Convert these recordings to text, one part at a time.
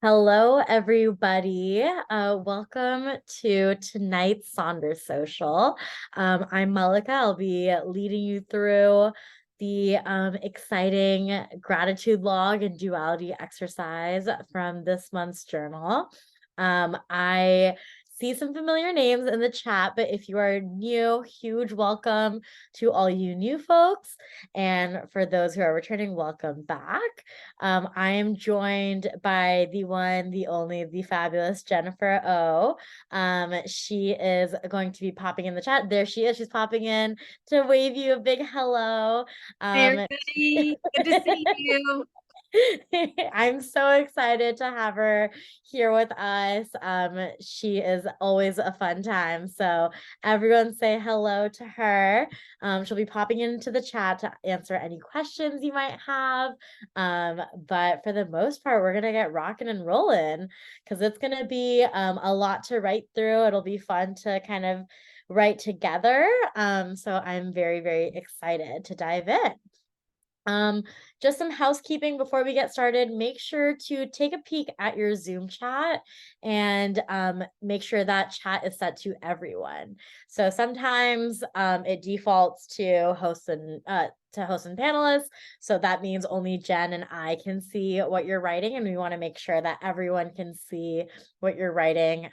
Hello, everybody. Welcome to tonight's Sonder Social. I'm Malika. I'll be leading you through the exciting gratitude log and duality exercise from this month's journal. I see some familiar names in the chat, but if you are new, huge welcome to all you new folks. And for those who are returning, welcome back. I am joined by the one, the only, the fabulous Jennifer O. She is going to be popping in the chat. There she is. She's popping in to wave you a big hello. Hey Um, everybody, good to see you. I'm so excited to have her here with us. She is always a fun time. So everyone say hello to her. She'll be popping into the chat to answer any questions you might have. But for the most part, we're gonna get rocking and rolling because it's gonna be a lot to write through. It'll be fun to kind of write together. So I'm very, very excited to dive in. Um, just some housekeeping before we get started. Make sure to take a peek at your Zoom chat and make sure that chat is set to everyone. So sometimes it defaults to hosts and panelists. So that means only Jen and I can see what you're writing, and we want to make sure that everyone can see what you're writing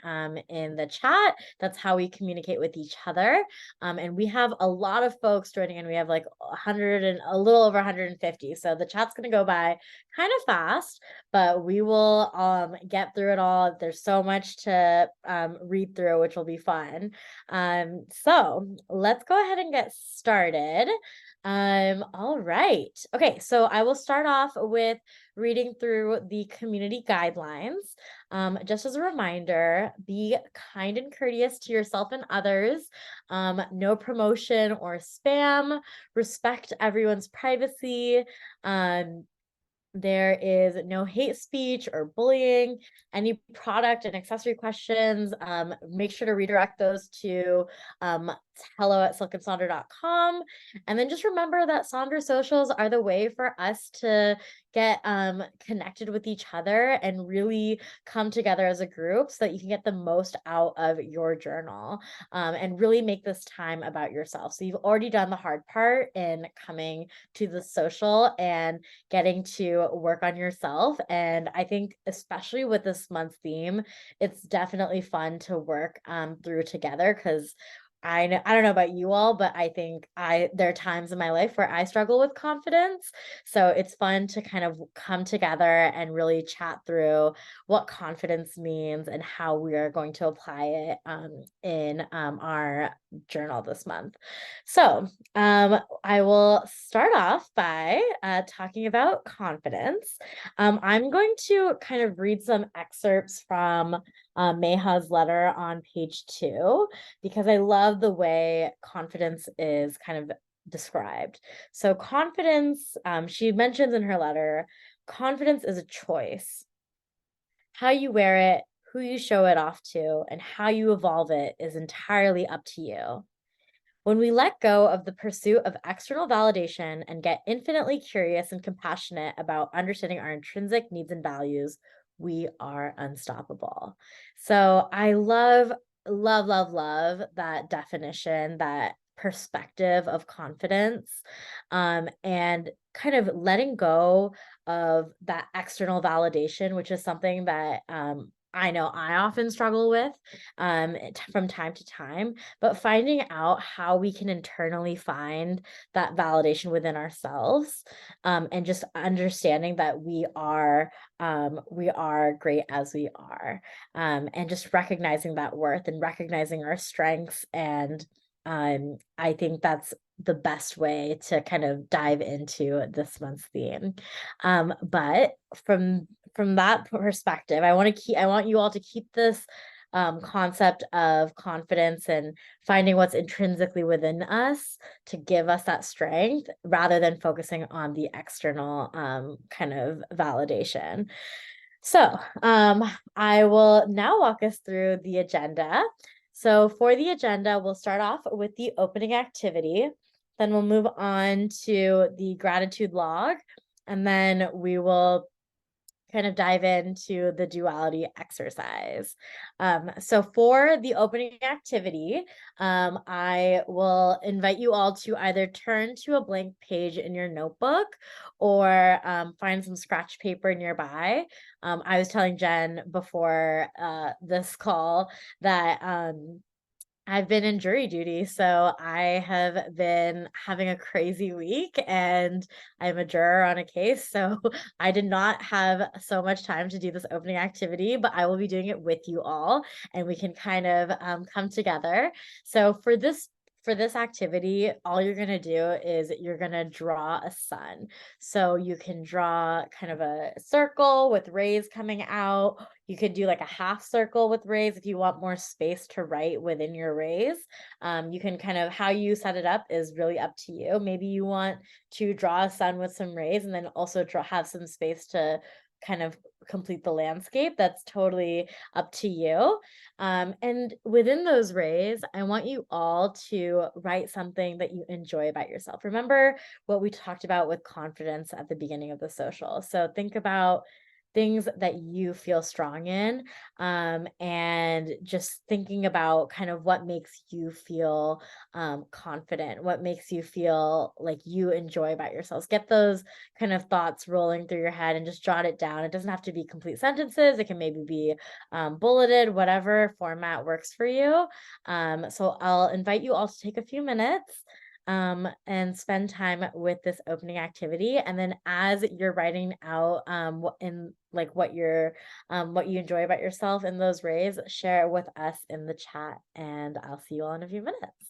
in the chat. That's how we communicate with each other. And we have a lot of folks joining in. We have like 100 and a little over 150. So the chat's going to go by kind of fast, but we will get through it all. There's so much to read through, which will be fun. So let's go ahead and get started. All right. Okay, so I will start off with reading through the community guidelines. Just as a reminder, be kind and courteous to yourself and others. No promotion or spam. Respect everyone's privacy. There is no hate speech or bullying. Any product and accessory questions, make sure to redirect those to hello@silkandsonder.com. And then just remember that Sonder socials are the way for us to get connected with each other and really come together as a group so that you can get the most out of your journal and really make this time about yourself. So you've already done the hard part in coming to the social and getting to work on yourself. And I think, especially with this month's theme, it's definitely fun to work through together because I don't know about you all, but I think there are times in my life where I struggle with confidence. So it's fun to kind of come together and really chat through what confidence means and how we are going to apply it in our journal this month. So I will start off by talking about confidence. I'm going to kind of read some excerpts from Meha's letter on page 2 because I love the way confidence is kind of described. So confidence, she mentions in her letter, confidence is a choice. How you wear it, who you show it off to, and how you evolve it is entirely up to you. When we let go of the pursuit of external validation and get infinitely curious and compassionate about understanding our intrinsic needs and values, we are unstoppable. So I love, love, love, love that definition, that perspective of confidence, and kind of letting go of that external validation, which is something that I know I often struggle with from time to time, but finding out how we can internally find that validation within ourselves, and just understanding that we are great as we are, and just recognizing that worth and recognizing our strengths. And I think that's the best way to kind of dive into this month's theme. But from that perspective, I want you all to keep this concept of confidence and finding what's intrinsically within us to give us that strength rather than focusing on the external kind of validation. So I will now walk us through the agenda. So for the agenda, we'll start off with the opening activity. Then we'll move on to the gratitude log. And then we will kind of dive into the duality exercise. So for the opening activity, I will invite you all to either turn to a blank page in your notebook or find some scratch paper nearby. I was telling Jen before this call that I've been in jury duty, so I have been having a crazy week and I'm a juror on a case. So I did not have so much time to do this opening activity, but I will be doing it with you all and we can kind of come together. So for this activity, all you're going to do is you're going to draw a sun. So you can draw kind of a circle with rays coming out. You could do like a half circle with rays if you want more space to write within your rays. You can kind of, how you set it up is really up to you. Maybe you want to draw a sun with some rays and then also have some space to kind of complete the landscape. That's totally up to you. And within those rays, I want you all to write something that you enjoy about yourself. Remember what we talked about with confidence at the beginning of the social. So think about things that you feel strong in, and just thinking about kind of what makes you feel confident, what makes you feel like you enjoy about yourselves. Get those kind of thoughts rolling through your head and just jot it down. It doesn't have to be complete sentences, it can maybe be bulleted, whatever format works for you. So I'll invite you all to take a few minutes and spend time with this opening activity. And then as you're writing out in like what you enjoy about yourself in those rays, share it with us in the chat. And I'll see you all in a few minutes.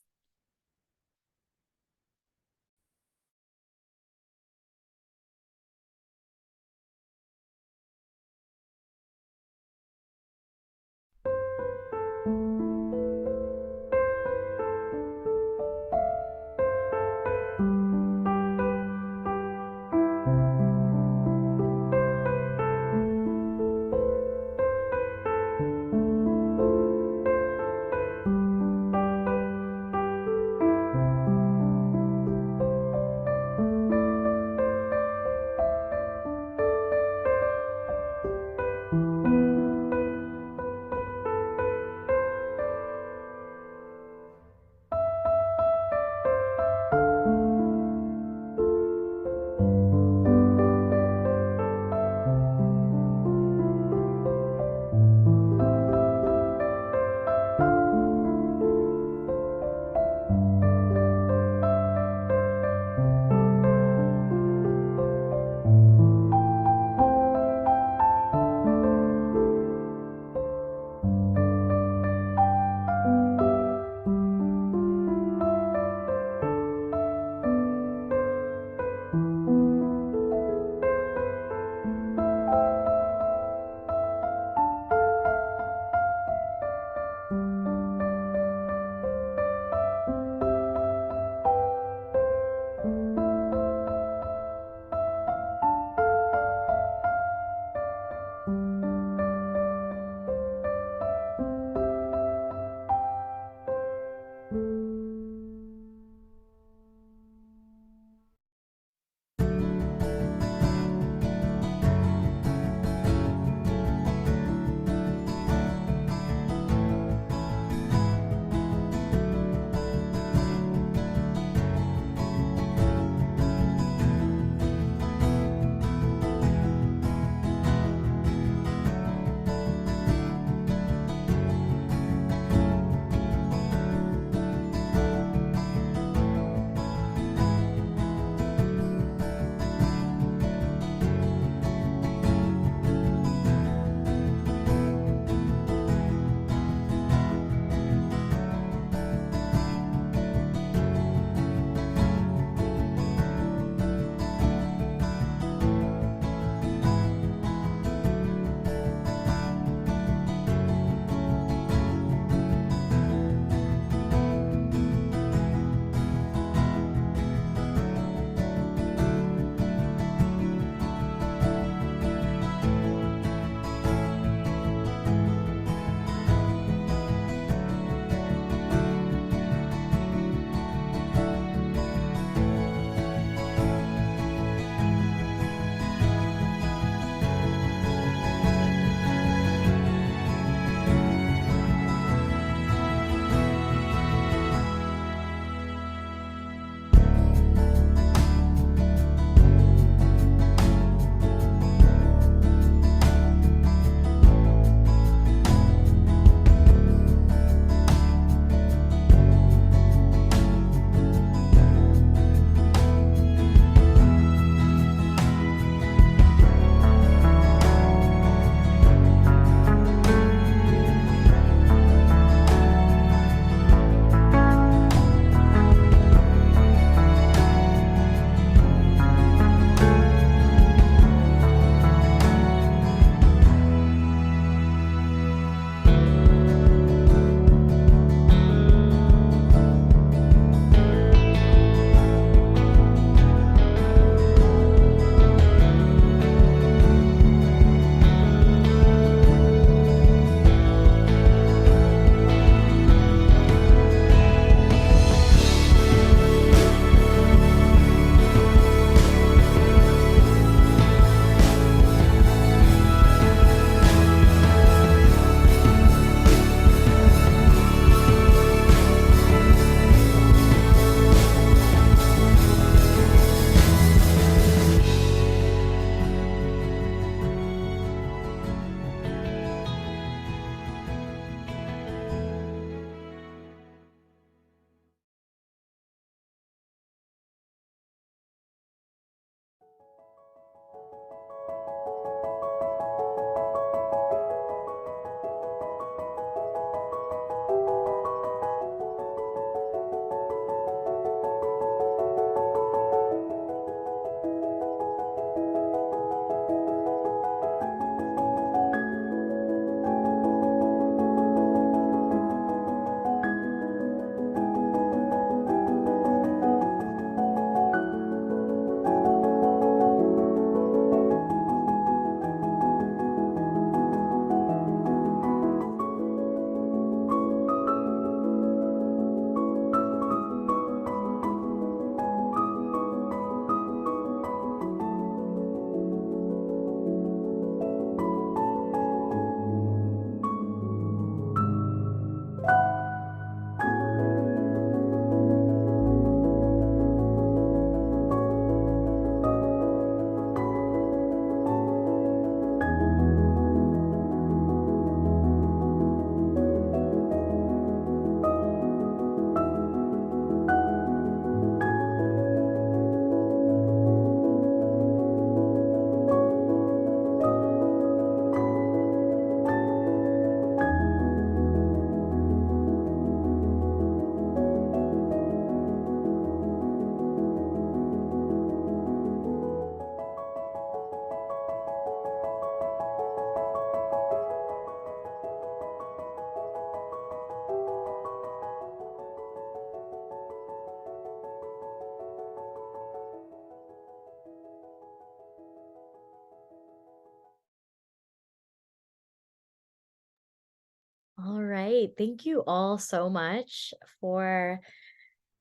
right. Thank you all so much for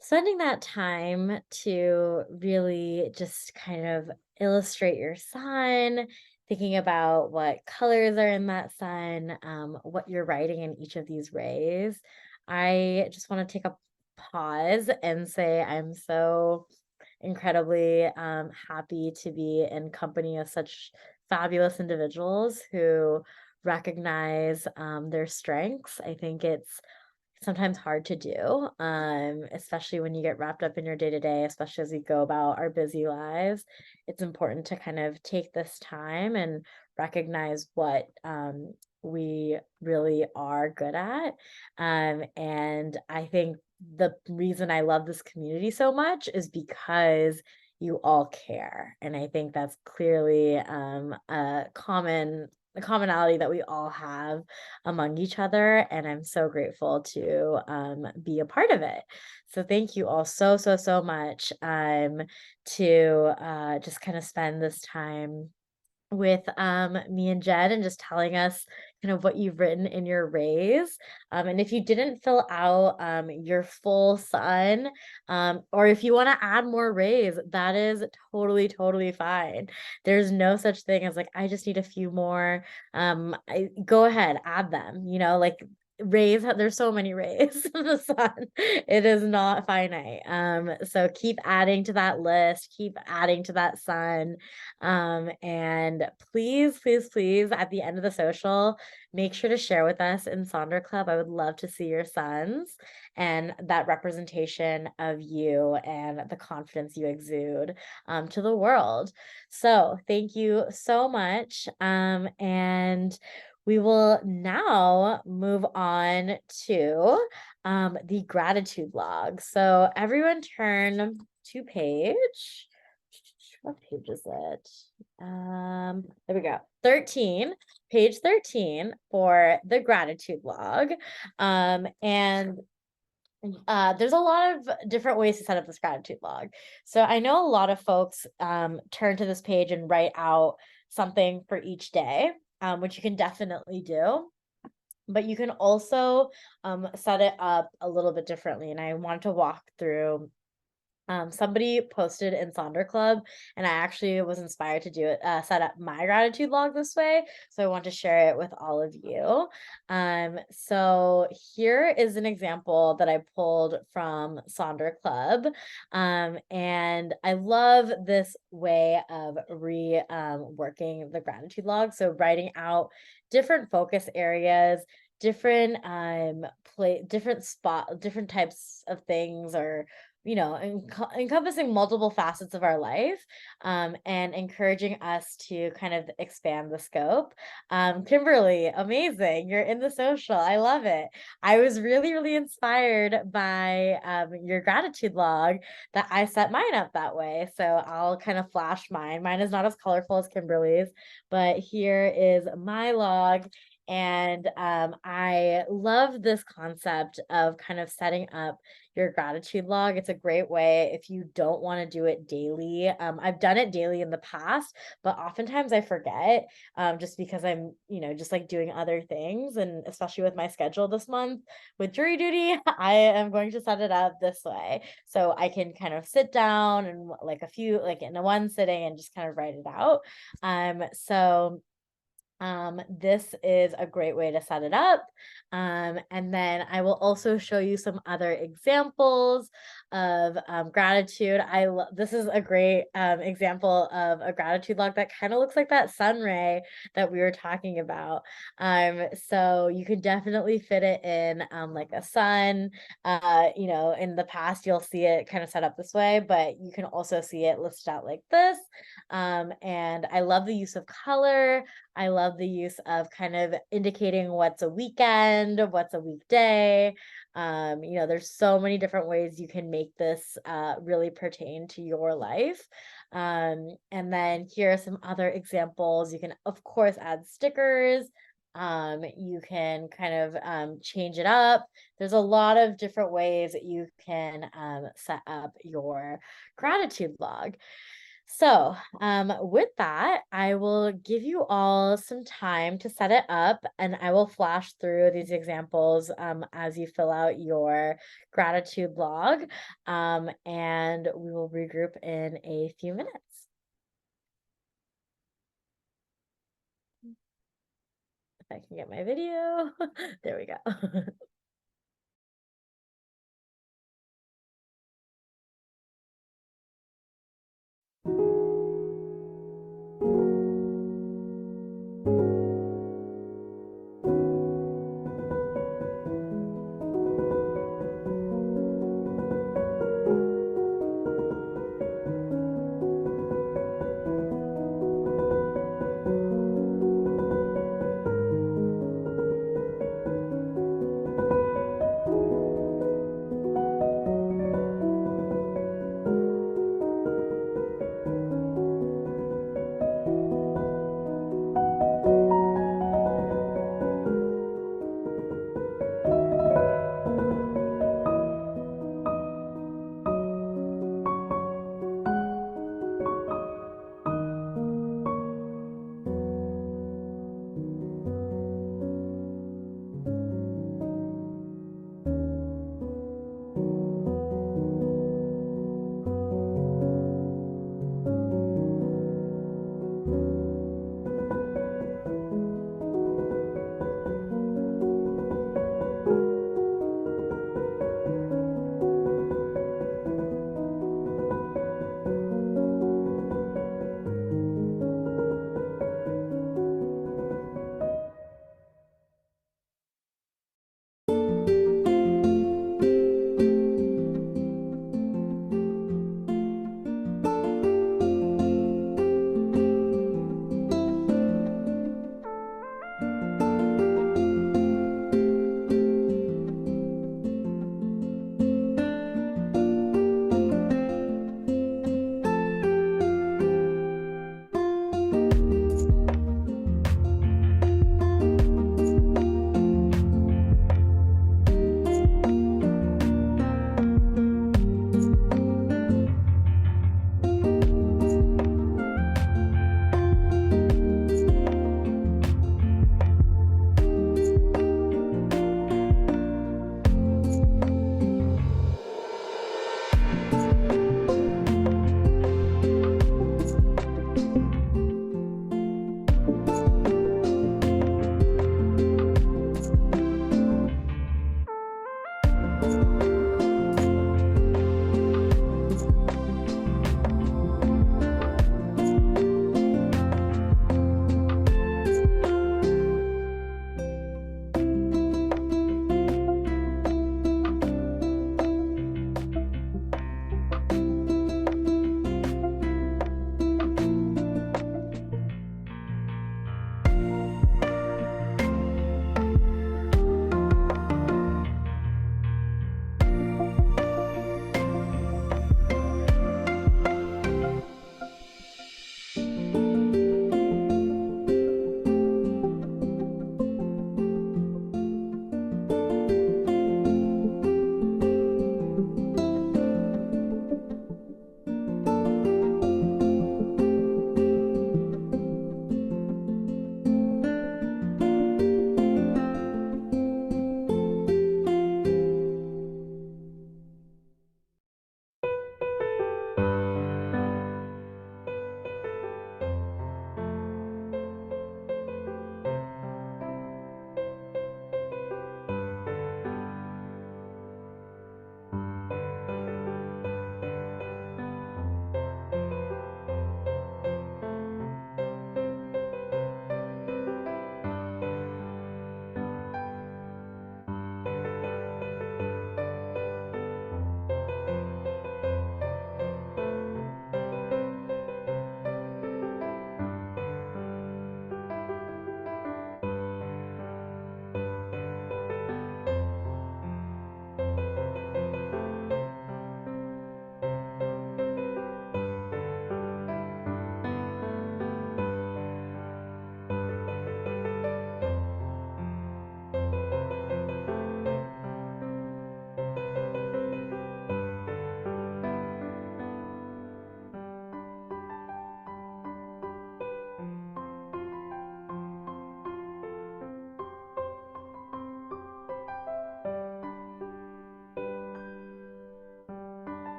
spending that time to really just kind of illustrate your sun, thinking about what colors are in that sun, what you're writing in each of these rays. I just want to take a pause and say I'm so incredibly happy to be in company of such fabulous individuals who recognize their strengths. I think it's sometimes hard to do, especially when you get wrapped up in your day to day, especially as we go about our busy lives. It's important to kind of take this time and recognize what we really are good at. And I think the reason I love this community so much is because you all care. And I think that's clearly a commonality that we all have among each other, and I'm so grateful to be a part of it. So thank you all so much to just kind of spend this time with me and Jed and just telling us kind of what you've written in your raise. And if you didn't fill out your full sun, or if you want to add more rays, that is totally fine. There's no such thing as like, I just need a few more. Go ahead, add them, like rays, there's so many rays in the sun. It is not finite. So keep adding to that list, keep adding to that sun. And please, at the end of the social, make sure to share with us in Sonder Club. I would love to see your sons and that representation of you and the confidence you exude to the world. So thank you so much. And we will now move on to the gratitude log. So everyone turn to what page is it? There we go. 13, page 13 for the gratitude log. And there's a lot of different ways to set up this gratitude log. So I know a lot of folks turn to this page and write out something for each day, which you can definitely do. But you can also set it up a little bit differently. And I want to walk through somebody posted in Sonder Club, and I actually was inspired to do it, set up my gratitude log this way. So I want to share it with all of you. So here is an example that I pulled from Sonder Club. And I love this way of working the gratitude log. So writing out different focus areas, different different types of things, or encompassing multiple facets of our life, and encouraging us to kind of expand the scope. Kimberly, amazing. You're in the social. I love it. I was really inspired by your gratitude log that I set mine up that way. So I'll kind of flash mine. Mine is not as colorful as Kimberly's, but here is my log. And I love this concept of kind of setting up your gratitude log. It's a great way if you don't want to do it daily. I've done it daily in the past, but oftentimes I forget, just because I'm, just like doing other things. And especially with my schedule this month with jury duty, I am going to set it up this way. So I can kind of sit down and like in a one sitting and just kind of write it out. This is a great way to set it up. And then I will also show you some other examples of gratitude. This is a great example of a gratitude log that kind of looks like that sun ray that we were talking about. So you could definitely fit it in like a sun. In the past, you'll see it kind of set up this way, but you can also see it listed out like this. And I love the use of color. I love the use of kind of indicating what's a weekend, what's a weekday. There's so many different ways you can make this really pertain to your life. And then here are some other examples. You can, of course, add stickers. You can kind of change it up. There's a lot of different ways that you can set up your gratitude log. So, with that, I will give you all some time to set it up, and I will flash through these examples as you fill out your gratitude log, and we will regroup in a few minutes. If I can get my video, there we go.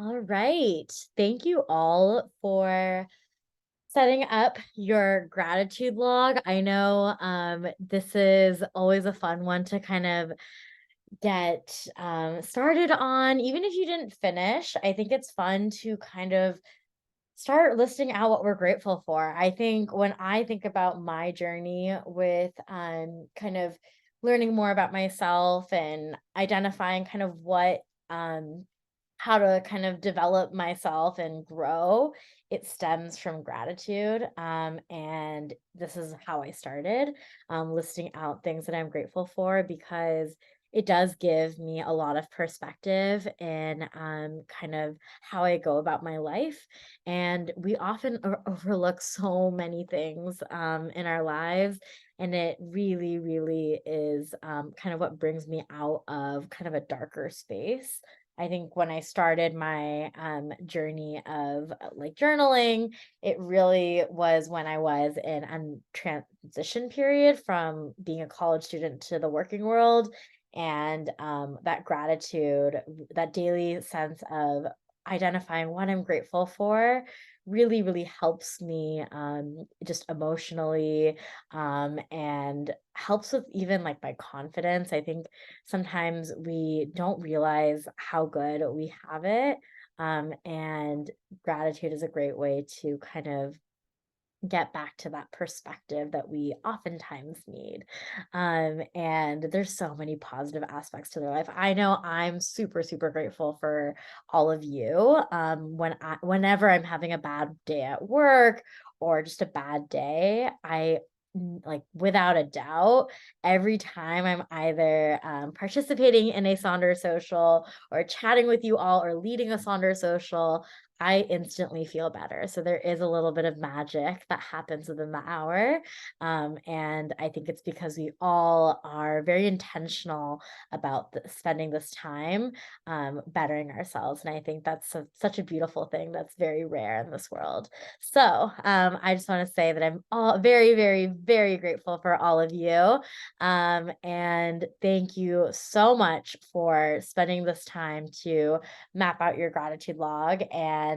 All right. Thank you all for setting up your gratitude log. I know this is always a fun one to kind of get started on. Even if you didn't finish, I think it's fun to kind of start listing out what we're grateful for. I think when I think about my journey with kind of learning more about myself and identifying kind of what how to kind of develop myself and grow, it stems from gratitude. And this is how I started listing out things that I'm grateful for because it does give me a lot of perspective and kind of how I go about my life. And we often overlook so many things in our lives. And it really, really is kind of what brings me out of kind of a darker space. I think when I started my journey of like journaling, it really was when I was in a transition period from being a college student to the working world. And that gratitude, that daily sense of identifying what I'm grateful for really, really helps me just emotionally and helps with even like my confidence. I think sometimes we don't realize how good we have it. And gratitude is a great way to kind of get back to that perspective that we oftentimes need. And there's so many positive aspects to their life. I know I'm super, super grateful for all of you. Whenever I'm having a bad day at work or just a bad day, like without a doubt, every time I'm either participating in a Sonder social or chatting with you all or leading a Sonder social, I instantly feel better. So there is a little bit of magic that happens within the hour. And I think it's because we all are very intentional about spending this time bettering ourselves. And I think that's such a beautiful thing that's very rare in this world. So I just want to say that I'm all very, very, very grateful for all of you. And thank you so much for spending this time to map out your gratitude log. And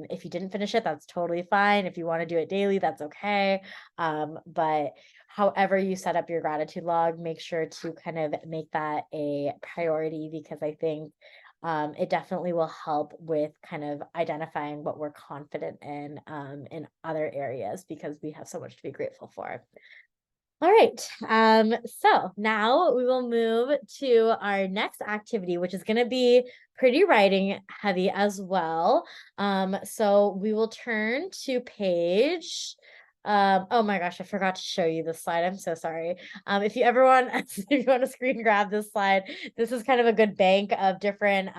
if you didn't finish it, that's totally fine. If you want to do it daily, that's okay. But however you set up your gratitude log, make sure to kind of make that a priority because I think it definitely will help with kind of identifying what we're confident in other areas because we have so much to be grateful for. All right. So now we will move to our next activity, which is going to be pretty writing heavy as well. So we will turn to page. Oh my gosh, I forgot to show you this slide. I'm so sorry. If you ever want, if you want to screen grab this slide, this is kind of a good bank of different,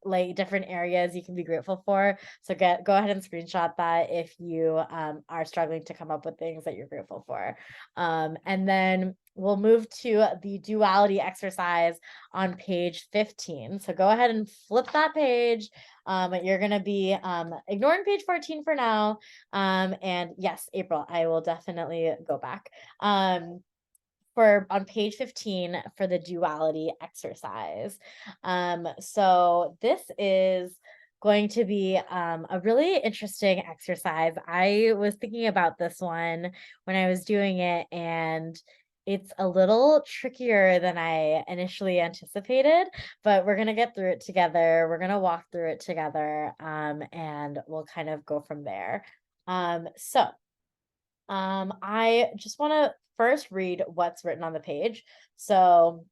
like different areas you can be grateful for. So go ahead and screenshot that if you are struggling to come up with things that you're grateful for. And then we'll move to the duality exercise on page 15. So go ahead and flip that page. You're going to be ignoring page 14 for now. And yes, April, I will definitely go back. For on page 15 for the duality exercise. So this is going to be a really interesting exercise. I was thinking about this one when I was doing it, and it's a little trickier than I initially anticipated, but we're going to get through it together. We're going to walk through it together, and we'll kind of go from there. I just want to first read what's written on the page. So,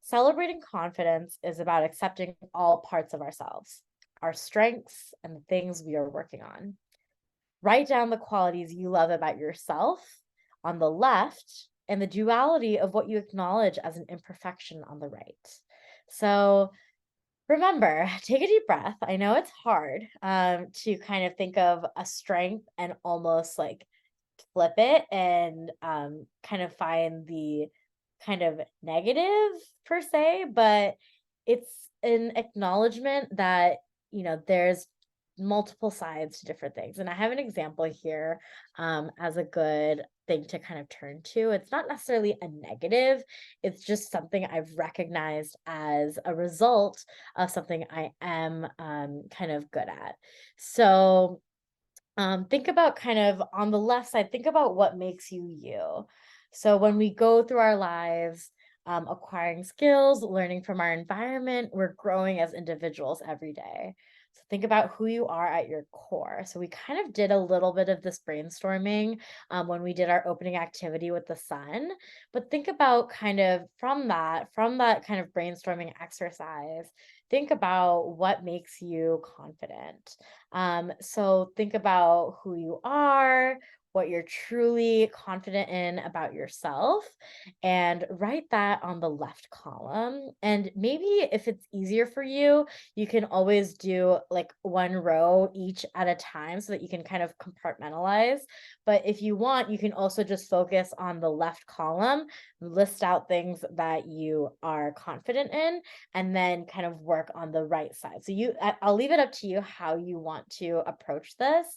celebrating confidence is about accepting all parts of ourselves, our strengths, and the things we are working on. Write down the qualities you love about yourself on the left and the duality of what you acknowledge as an imperfection on the right. So, remember, take a deep breath. I know it's hard to kind of think of a strength and almost like flip it and kind of find the kind of negative per se, but it's an acknowledgement that, there's multiple sides to different things. And I have an example here as a good thing to kind of turn to. It's not necessarily a negative, it's just something I've recognized as a result of something I am kind of good at. So think about kind of on the left side, think about what makes you you. So when we go through our lives, acquiring skills, learning from our environment, we're growing as individuals every day. So think about who you are at your core. So we kind of did a little bit of this brainstorming when we did our opening activity with the sun. But think about kind of from that kind of brainstorming exercise, think about what makes you confident. So think about who you are, what you're truly confident in about yourself, and write that on the left column. And maybe if it's easier for you, you can always do like one row each at a time so that you can kind of compartmentalize. But if you want, you can also just focus on the left column, list out things that you are confident in, and then kind of work on the right side. So I'll leave it up to you how you want to approach this.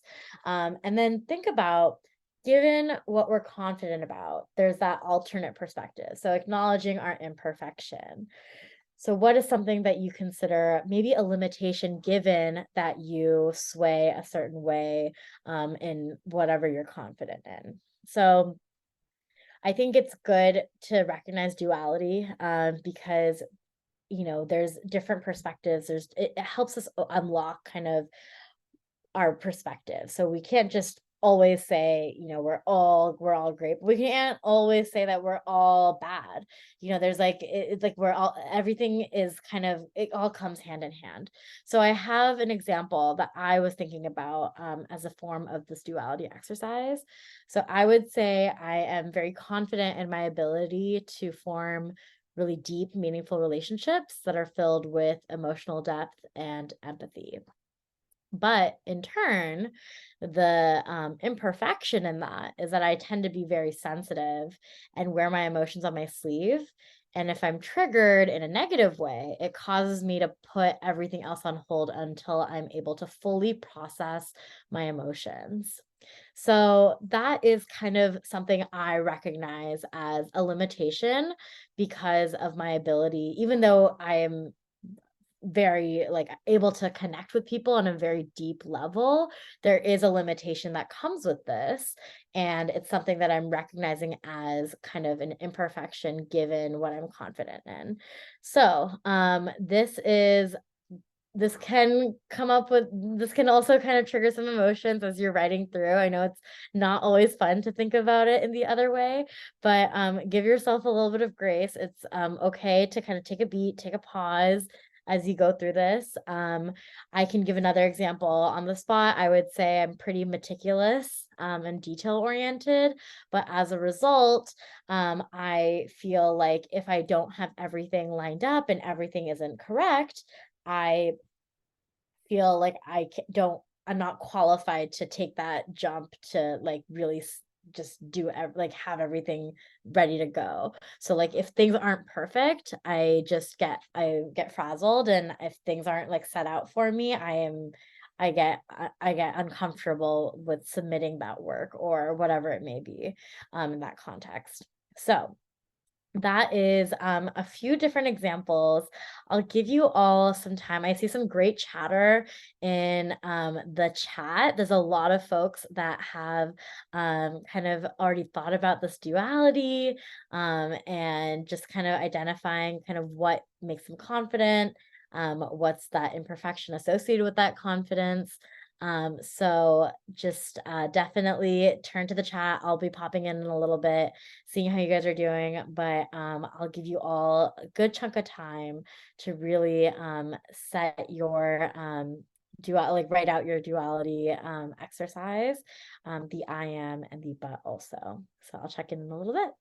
And then think about, given what we're confident about, there's that alternate perspective. So acknowledging our imperfection. So what is something that you consider maybe a limitation given that you sway a certain way in whatever you're confident in? So I think it's good to recognize duality because there's different perspectives. It helps us unlock kind of our perspective. So we can't just always say, we're all great. But we can't always say that we're all bad. There's like it's like we're all everything is kind of it all comes hand in hand. So I have an example that I was thinking about as a form of this duality exercise. So I would say I am very confident in my ability to form really deep, meaningful relationships that are filled with emotional depth and empathy. But in turn, the imperfection in that is that I tend to be very sensitive and wear my emotions on my sleeve. And if I'm triggered in a negative way, it causes me to put everything else on hold until I'm able to fully process my emotions. So that is kind of something I recognize as a limitation because of my ability, even though I am very like able to connect with people on a very deep level, there is a limitation that comes with this, and it's something that I'm recognizing as kind of an imperfection given what I'm confident in. So this can also kind of trigger some emotions as you're writing through. I know it's not always fun to think about it in the other way, but give yourself a little bit of grace. It's okay to kind of take a beat, take a pause as you go through this. I can give another example on the spot. I would say I'm pretty meticulous and detail oriented, but as a result, I feel like if I don't have everything lined up and everything isn't correct, I feel like I'm not qualified to take that jump to like really just like have everything ready to go. So like if things aren't perfect, I get frazzled, and if things aren't like set out for me, I get uncomfortable with submitting that work or whatever it may be in that context. So that is a few different examples. I'll give you all some time. I see some great chatter in the chat. There's a lot of folks that have kind of already thought about this duality and just kind of identifying kind of what makes them confident, what's that imperfection associated with that confidence. So just definitely turn to the chat. I'll be popping in a little bit, seeing how you guys are doing, but I'll give you all a good chunk of time to really set your like write out your duality exercise, the I am and the but also. So I'll check in a little bit.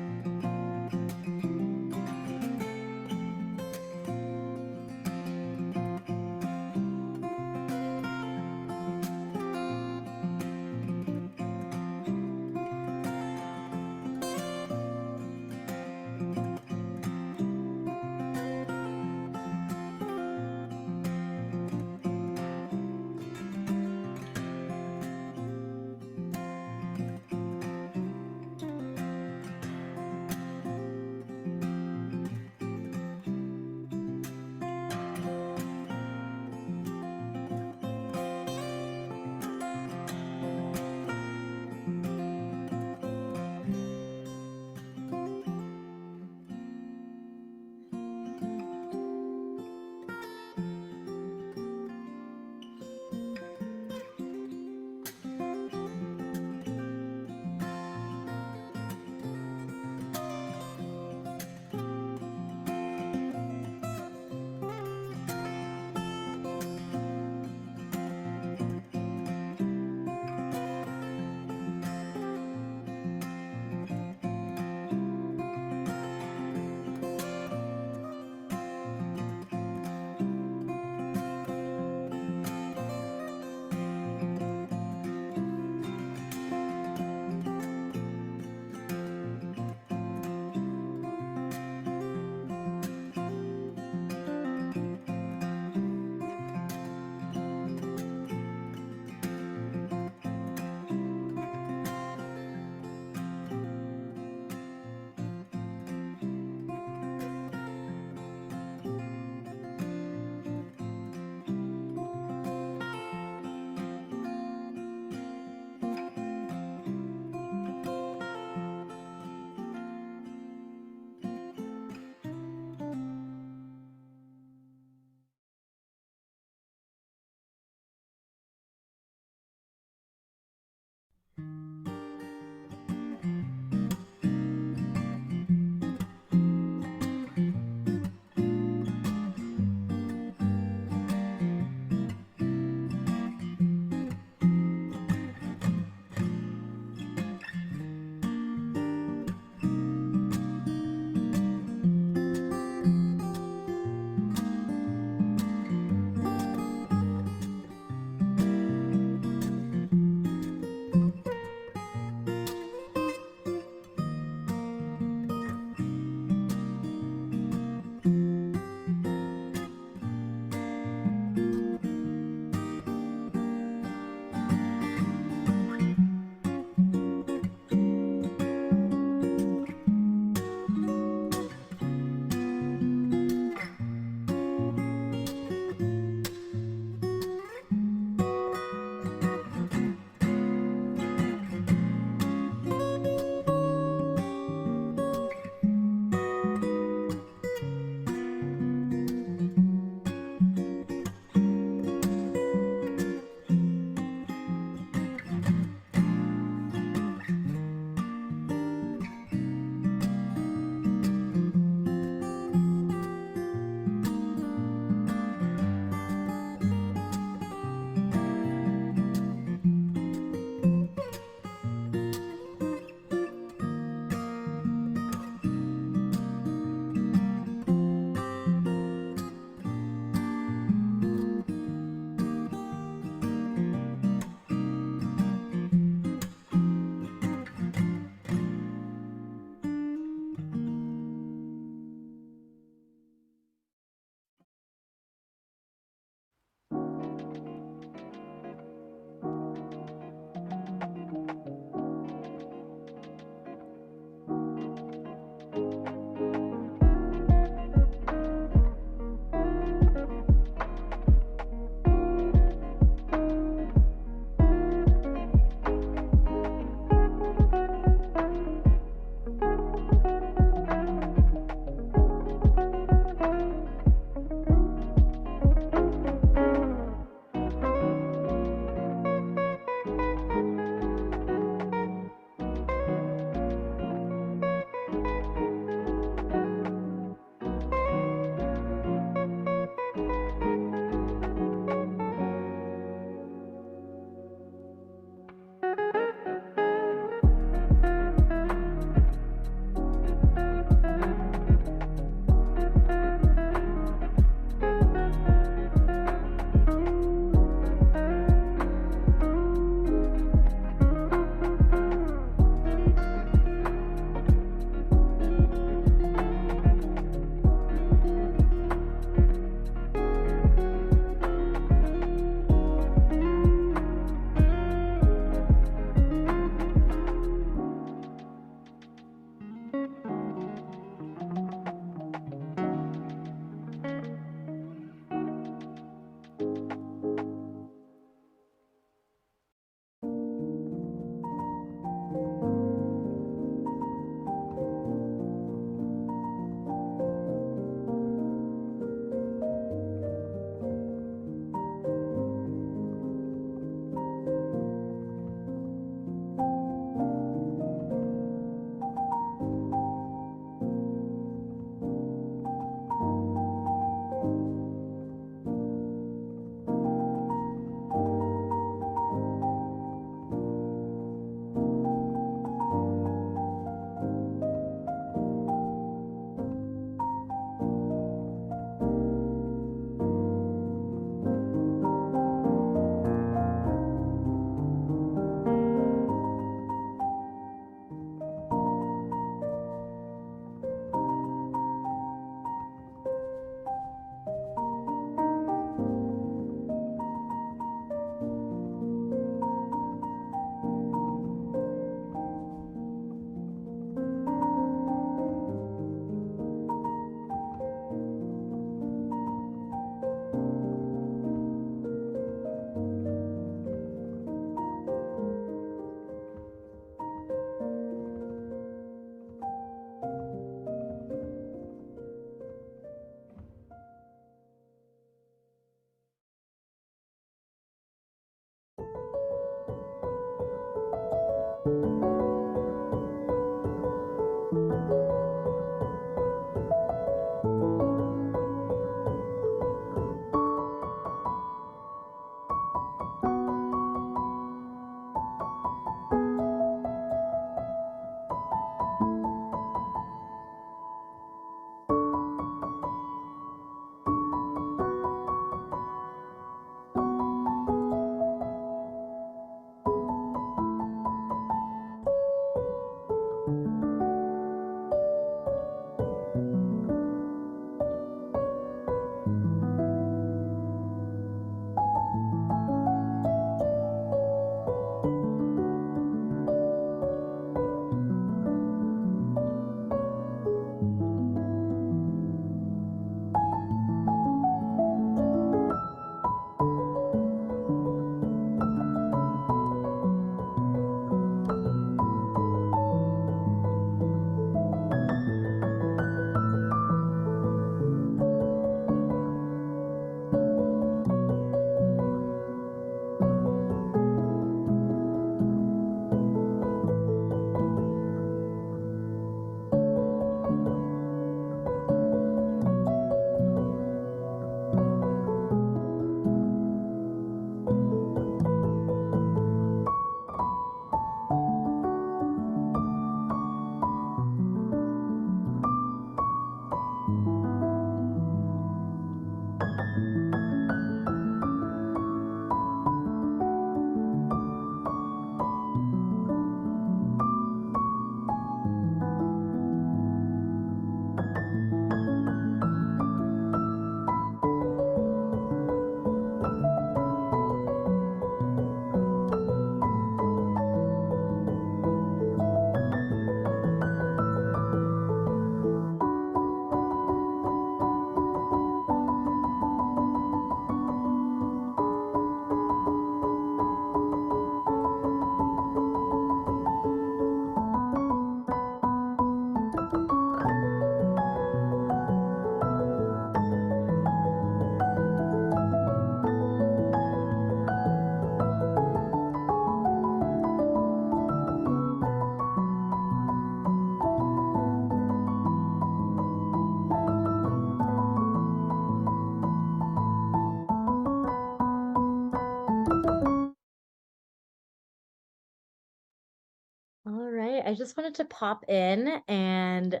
I just wanted to pop in and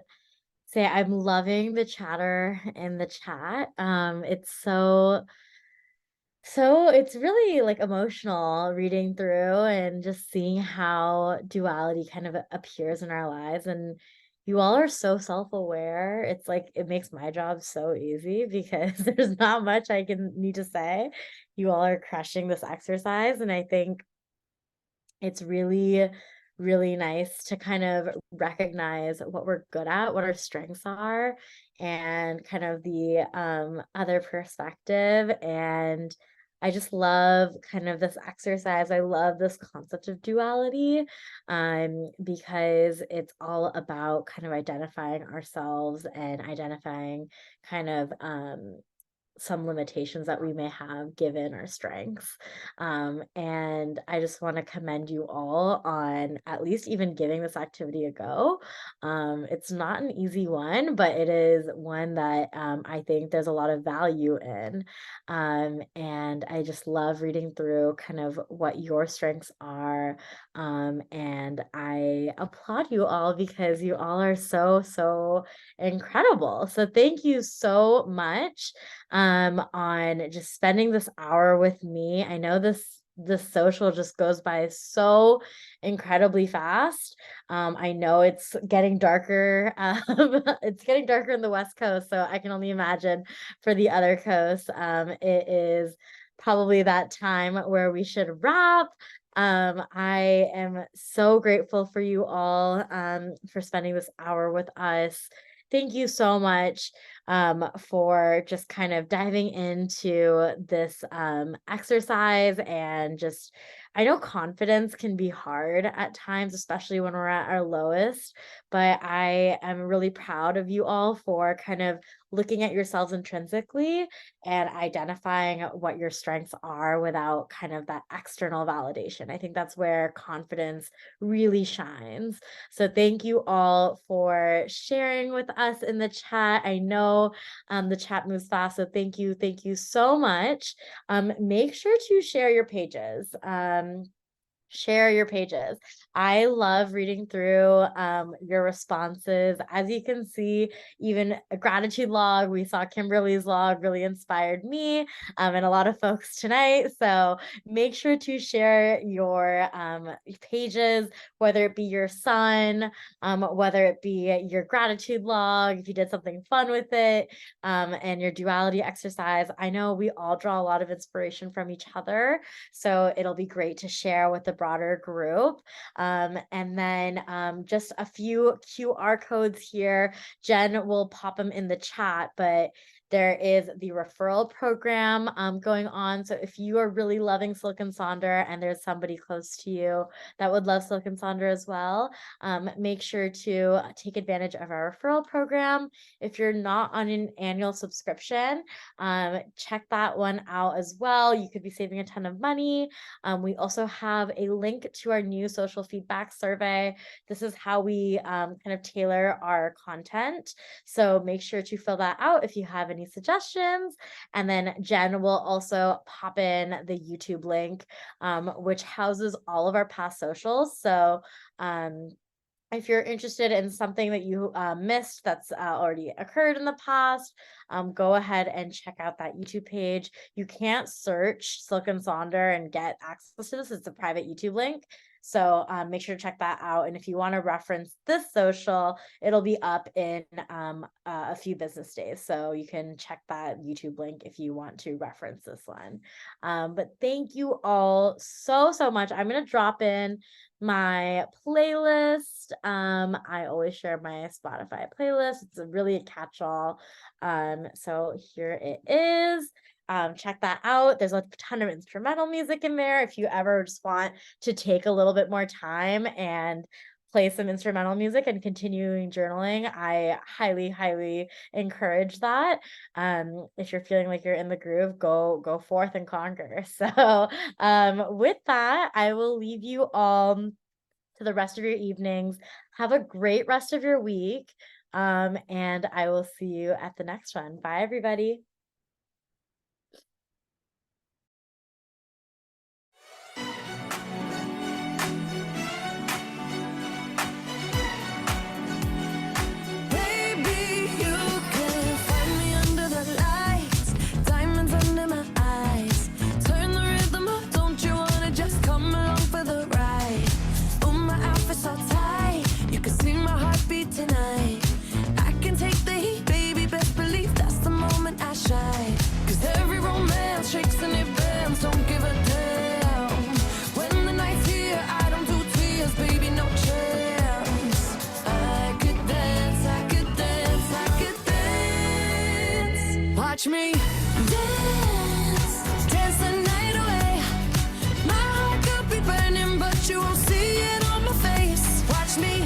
say I'm loving the chatter in the chat. It's it's really like emotional reading through and just seeing how duality kind of appears in our lives. And you all are so self-aware. It's like it makes my job so easy because there's not much I can need to say. You all are crushing this exercise. And I think it's really, really nice to kind of recognize what we're good at, what our strengths are, and kind of the other perspective. And I just love kind of this exercise. I love this concept of duality because it's all about kind of identifying ourselves and identifying kind of some limitations that we may have given our strengths. And I just want to commend you all on at least even giving this activity a go. It's not an easy one, but it is one that I think there's a lot of value in. And I just love reading through kind of what your strengths are. And I applaud you all because you all are so, so incredible. So thank you so much on just spending this hour with me. I know this social just goes by so incredibly fast. I know it's getting darker. It's getting darker in the West Coast, so I can only imagine for the other coasts. It is probably that time where we should wrap. I am so grateful for you all for spending this hour with us. Thank you so much for just kind of diving into this exercise and just, I know confidence can be hard at times, especially when we're at our lowest, but I am really proud of you all for kind of looking at yourselves intrinsically and identifying what your strengths are without kind of that external validation. I think that's where confidence really shines. So thank you all for sharing with us in the chat. I know the chat moves fast, so thank you so much. Make sure to share your pages. Share your pages. I love reading through your responses. As you can see, even a gratitude log, we saw Kimberly's log really inspired me and a lot of folks tonight. So make sure to share your pages, whether it be your son, whether it be your gratitude log, if you did something fun with it, and your duality exercise. I know we all draw a lot of inspiration from each other. So it'll be great to share with the broader group. And then just a few QR codes here. Jen will pop them in the chat, but there is the referral program going on. So if you are really loving Silk and Sonder and there's somebody close to you that would love Silk and Sonder as well, make sure to take advantage of our referral program. If you're not on an annual subscription, check that one out as well. You could be saving a ton of money. We also have a link to our new social feedback survey. This is how we kind of tailor our content. So make sure to fill that out if you have any suggestions. And then Jen will also pop in the YouTube link, which houses all of our past socials. So if you're interested in something that you missed that's already occurred in the past, go ahead and check out that YouTube page. You can't search Silk and Sonder and get access to this. It's a private YouTube link. So make sure to check that out. And if you want to reference this social, it'll be up in a few business days. So you can check that YouTube link if you want to reference this one. But thank you all so, so much. I'm going to drop in my playlist. I always share my Spotify playlist. It's really a catch-all. So here it is. Check that out. There's a ton of instrumental music in there. If you ever just want to take a little bit more time and play some instrumental music and continuing journaling, I highly, highly encourage that. If you're feeling like you're in the groove, go forth and conquer. So with that, I will leave you all to the rest of your evenings. Have a great rest of your week. And I will see you at the next one. Bye, everybody. Watch me dance, dance the night away. My heart could be burning, but you won't see it on my face. Watch me